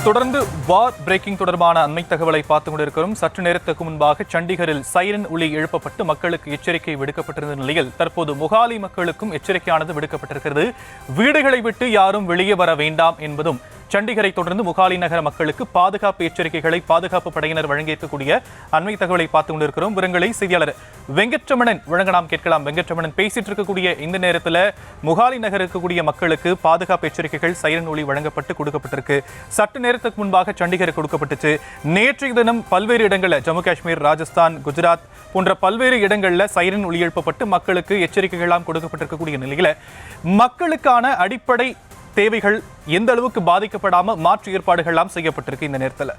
தொடர்ந்து வார் பிரேக்கிங் தொடர்பான அண்மை தகவலை பார்த்துக் கொண்டிருக்கிறோம். சற்று நேரத்துக்கு முன்பாக சண்டிகரில் சைரன் ஒலி எழுப்பப்பட்டு மக்களுக்கு எச்சரிக்கை விடுக்கப்பட்டிருந்த நிலையில் தற்போது மொஹாலி மக்களுக்கும் எச்சரிக்கையானது விடுக்கப்பட்டிருக்கிறது. வீடுகளை விட்டு யாரும் வெளியே வர வேண்டாம் என்பதும், சண்டிகரை தொடர்ந்து மொஹாலி நகர மக்களுக்கு பாதுகாப்பு எச்சரிக்கைகளை பாதுகாப்பு படையினர் வழங்கியிருக்கக்கூடிய அண்மை தகவலை பார்த்துக் கொண்டிருக்கிறோம். விவரங்களை செய்தியாளர் வெங்கட்ரமணன் வழங்க நாம் கேட்கலாம். வெங்கட்ரமணன், பேசிட்டு இருக்கக்கூடிய இந்த நேரத்தில் மொஹாலி நகர் இருக்கக்கூடிய மக்களுக்கு பாதுகாப்பு எச்சரிக்கைகள் சைரன் ஒலி வழங்கப்பட்டு கொடுக்கப்பட்டிருக்கு. சற்று நேரத்துக்கு முன்பாக சண்டிகர் கொடுக்கப்பட்டுச்சு. நேற்றைய தினம் பல்வேறு இடங்களில் ஜம்மு காஷ்மீர், ராஜஸ்தான், குஜராத் போன்ற பல்வேறு இடங்களில் சைரன் ஒலி எழுப்பப்பட்டு மக்களுக்கு எச்சரிக்கைகளாம் கொடுக்கப்பட்டிருக்கக்கூடிய நிலையில் மக்களுக்கான அடிப்படை தேவைகள் எந்த அளவுக்கு பாதிக்கப்படாம மாற்று ஏற்பாடுகள்லாம் செய்யப்பட்டிருக்கு இந்த நேரத்தில்?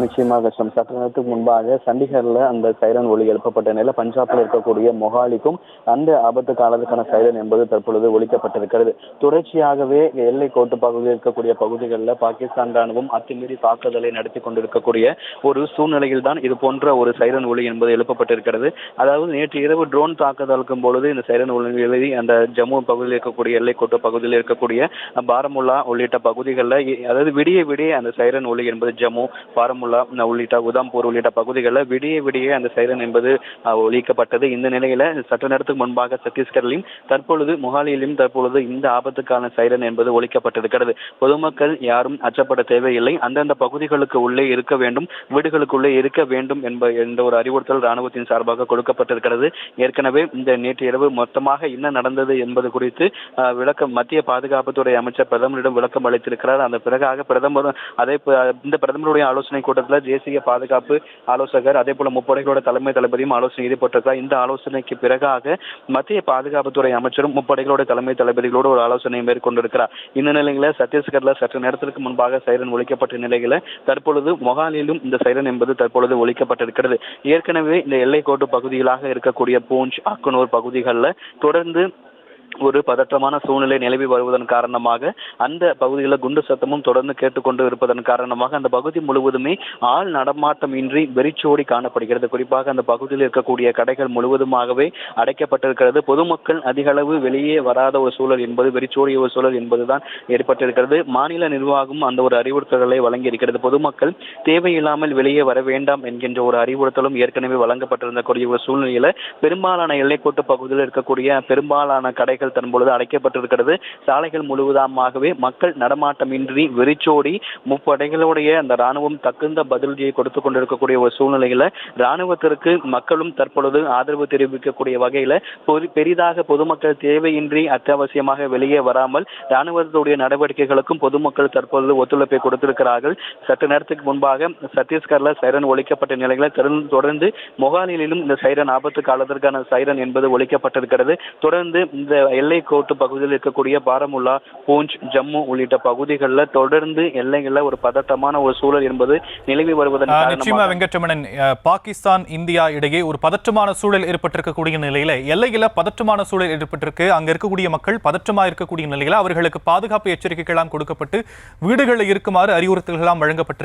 நிச்சயமாக சற்று நேரத்துக்கு முன்பாக சண்டிகர்ல அந்த சைரன் ஒலி எழுப்பப்பட்ட நிலையில் பஞ்சாப்ல இருக்கக்கூடிய மொஹாலிக்கும் அந்த ஆபத்து காலத்துக்கான சைரன் என்பது தற்பொழுது ஒலிக்கப்பட்டிருக்கிறது. தொடர்ச்சியாகவே எல்லை கோட்டு பகுதியில் இருக்கக்கூடிய பகுதிகளில் பாகிஸ்தான் ராணுவம் அத்துமீறி தாக்குதலை நடத்தி கொண்டிருக்கக்கூடிய ஒரு சூழ்நிலையில் தான் இது போன்ற ஒரு சைரன் ஒலி என்பது எழுப்பப்பட்டிருக்கிறது. அதாவது நேற்று இரவு ட்ரோன் தாக்குதலுக்கும் பொழுது இந்த சைரன் ஒலி எழுதி அந்த ஜம்மு பகுதியில் இருக்கக்கூடிய எல்லை கோட்டு பகுதியில் இருக்கக்கூடிய பாரமுல்லா உள்ளிட்ட பகுதிகளில், அதாவது விடிய விடிய அந்த சைரன் ஒலி என்பது ஜம்மு, பாரமுல்லா உள்ளிட்ட உதம்பூர் உள்ளிட்ட பகுதிகளில் விடிய விடிய அந்த சைரன் என்பது ஒலிக்கப்பட்டது. இந்த நிலையில சற்று நேரத்துக்கு முன்பாக சத்தீஸ்கரிலும் தற்பொழுது மொஹாலியிலும் தற்பொழுது இந்த ஆபத்துக்கான சைரன் என்பது ஒலிக்கப்பட்டிருக்கிறது. பொதுமக்கள் யாரும் அச்சப்பட தேவையில்லை, அந்தந்த பகுதிகளுக்கு உள்ளே இருக்க வேண்டும், வீடுகளுக்குள்ளே இருக்க வேண்டும் என்ற ஒரு அறிவுறுத்தல் ராணுவத்தின் சார்பாக கொடுக்கப்பட்டிருக்கிறது. ஏற்கனவே இந்த நேற்று இரவு மொத்தமாக என்ன நடந்தது என்பது குறித்து விளக்கம் மத்திய பாதுகாப்புத்துறை அமைச்சர் பிரதமரிடம் விளக்கம் அளித்திருக்கிறார். அந்த பிறகாக பிரதமர் இந்த பிரதமருடைய ஆலோசனை கூட்டத்தில் தேசிய பாதுகாப்பு ஆலோசகர், அதே போல முப்படைகளோட தலைமை தளபதியும் ஆலோசனை ஈடுபட்டிருக்கிறார். இந்த ஆலோசனைக்கு பிறகாக மத்திய பாதுகாப்புத்துறை அமைச்சரும் முப்படைகளோட தலைமை தளபதிகளோடு ஒரு ஆலோசனை மேற்கொண்டிருக்கிறார். இந்த நிலையில சத்தீஸ்கர்ல சற்று நேரத்திற்கு முன்பாக சைரன் ஒலிக்கப்பட்ட நிலையில தற்பொழுது மொஹாலியிலும் இந்த சைரன் என்பது தற்பொழுது ஒலிக்கப்பட்டிருக்கிறது. ஏற்கனவே இந்த எல்லை கோட்டு பகுதிகளாக இருக்கக்கூடிய பூஞ்ச், அக்குனூர் பகுதிகளில் தொடர்ந்து ஒரு பதற்றமான சூழ்நிலை நிலவி வருவதன் காரணமாக அந்த பகுதிகளில் குண்டு சத்தமும் தொடர்ந்து கேட்டுக்கொண்டு இருப்பதன் காரணமாக அந்த பகுதி முழுவதுமே ஆள் நடமாட்டம் இன்றி வெறிச்சோடி காணப்படுகிறது. குறிப்பாக அந்த பகுதியில் இருக்கக்கூடிய கடைகள் முழுவதுமாகவே அடைக்கப்பட்டிருக்கிறது. பொதுமக்கள் அதிக அளவு வெளியே வராத ஒரு சூழல் என்பது, வெறிச்சோடிய ஒரு சூழல் என்பதுதான் ஏற்பட்டிருக்கிறது. மாநில நிர்வாகம் அந்த ஒரு அறிவுறுத்தல்களை வழங்கியிருக்கிறது. பொதுமக்கள் தேவையில்லாமல் வெளியே வர வேண்டாம் என்கின்ற ஒரு அறிவுறுத்தலும் ஏற்கனவே வழங்கப்பட்டிருந்தக்கூடிய ஒரு சூழ்நிலையில பெரும்பாலான எல்லைக்கோட்டு பகுதியில் இருக்கக்கூடிய பெரும்பாலான கடைகள் தற்பொழுது அடைக்கப்பட்டிருக்கிறது. சாலைகள் முழுவதுமாகவே மக்கள் நடமாட்டமின்றி வெறிச்சோடி முப்படைகளுடைய அந்த ராணுவம் தகுந்த பதிலடியை கொடுத்துக் கொண்டிருக்கக்கூடிய ஒரு சூழ்நிலையில ராணுவத்திற்கு மக்களும் தற்பொழுது ஆதரவு தெரிவிக்கக்கூடிய வகையில பெரிதாக பொதுமக்கள் தேவையின்றி அத்தியாவசியமாக வெளியே வராமல் ராணுவத்துடைய நடவடிக்கைகளுக்கும் பொதுமக்கள் தற்பொழுது ஒத்துழைப்பை கொடுத்திருக்கிறார்கள். சற்று நேரத்துக்கு முன்பாக சத்தீஸ்கர்ல சைரன் ஒலிக்கப்பட்ட நிலையில தொடர்ந்து மொஹாலியிலும் இந்த சைரன் ஆபத்து காலத்திற்கான சைரன் என்பது ஒலிக்கப்பட்டிருக்கிறது. தொடர்ந்து இந்த எல்லை கோட்டு பகுதியில் இருக்கக்கூடிய பாரமுல்லா, பூஞ்ச், ஜம்மு உள்ளிட்ட பகுதிகளில் தொடர்ந்து எல்லைகளில் ஒரு பதட்டமான ஒரு சூழல் என்பது நிலவி வருவதன் நிச்சயமா வெங்கட்ரமணன், பாகிஸ்தான் இந்தியா இடையே ஒரு பதற்றமான சூழல் ஏற்பட்டிருக்கக்கூடிய நிலையில எல்லையில பதற்றமான சூழல் ஏற்பட்டிருக்கு. அங்க இருக்கக்கூடிய மக்கள் பதற்றமா இருக்கக்கூடிய நிலையில அவர்களுக்கு பாதுகாப்பு எச்சரிக்கைகள் கொடுக்கப்பட்டு வீடுகளில் இருக்குமாறு அறிவுறுத்தல்கள் வழங்கப்பட்டிருக்கு.